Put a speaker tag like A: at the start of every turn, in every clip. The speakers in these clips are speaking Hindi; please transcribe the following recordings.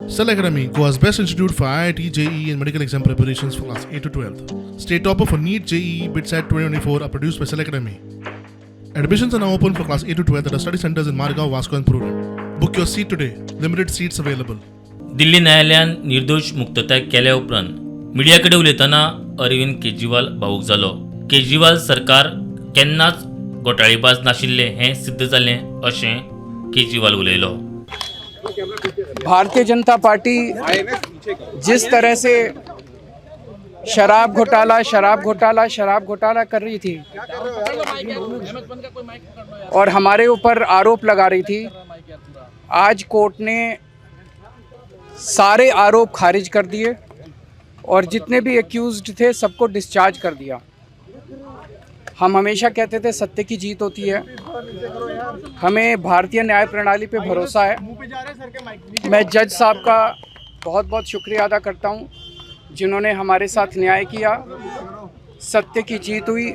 A: Cell Academy, Goa's best institute for IIT, JEE and medical exam preparations for class 8 to 12th. State topper for NEET, JEE, BITSAT 2024 are produced by Cell Academy. Admissions are now open for class 8 to 12th at our study centers in Margao, Vasco and Purur. Book your seat today. Limited seats available.
B: Delhi न्यायालयान निर्दोष मुक्तताय केल्या उपरांत मिडियाकडे उलयतना अरविंद केजरीवाल भावूक जालो. केजरीवाल सरकार केन्नाच घोटाळेबाज नाशिल्ले हें सिद्ध जालें अशें केजरीवाल उलयलो.
C: भारतीय जनता पार्टी जिस तरह से शराब घोटाला कर रही थी और हमारे ऊपर आरोप लगा रही थी, आज कोर्ट ने सारे आरोप खारिज कर दिए और जितने भी एक्यूज्ड थे सबको डिस्चार्ज कर दिया. हम हमेशा कहते थे सत्य की जीत होती है. हमें भारतीय न्याय प्रणाली पे भरोसा है. मैं जज साहब का बहुत बहुत शुक्रिया अदा करता हूँ जिन्होंने हमारे साथ न्याय किया. सत्य की जीत हुई.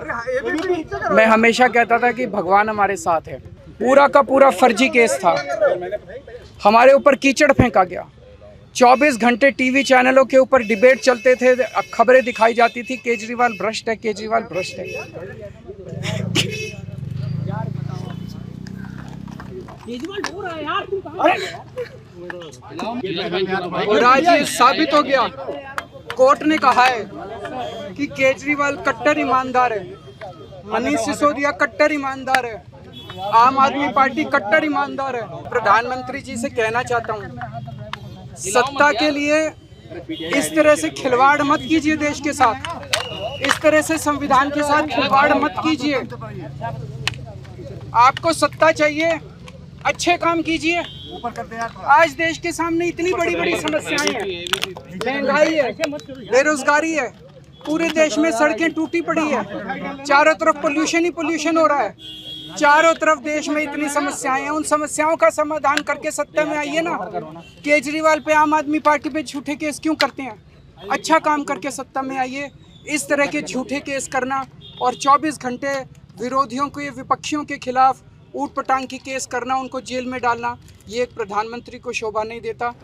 C: मैं हमेशा कहता था कि भगवान हमारे साथ है. पूरा का पूरा फर्जी केस था. हमारे ऊपर कीचड़ फेंका गया. 24 घंटे टीवी चैनलों के ऊपर डिबेट चलते थे, खबरें दिखाई जाती थी केजरीवाल भ्रष्ट है, केजरीवाल भ्रष्ट है. और आज ये साबित हो गया. कोर्ट ने कहा है कि केजरीवाल कट्टर ईमानदार है, मनीष सिसोदिया कट्टर ईमानदार है, आम आदमी पार्टी कट्टर ईमानदार है. प्रधानमंत्री जी से कहना चाहता हूँ, सत्ता के लिए इस तरह से खिलवाड़ मत कीजिए. देश के साथ इस तरह से संविधान के साथ खिलवाड़ मत कीजिए. आपको सत्ता चाहिए, अच्छे काम कीजिए. आज देश के सामने इतनी बड़ी बड़ी समस्याएं हैं. महंगाई है, बेरोजगारी है, पूरे देश में सड़कें टूटी पड़ी है, चारों तरफ पोल्यूशन ही पोल्यूशन हो रहा है. चारों तरफ देश में इतनी समस्याएं हैं. उन समस्याओं का समाधान करके सत्ता में आइए ना. केजरीवाल पे, आम आदमी पार्टी पे झूठे केस क्यों करते हैं? अच्छा काम करके सत्ता में आइए. इस तरह के झूठे केस करना और 24 घंटे विरोधियों के, विपक्षियों के खिलाफ ऊट पटांग की केस करना, उनको जेल में डालना, ये एक प्रधानमंत्री को शोभा नहीं देता.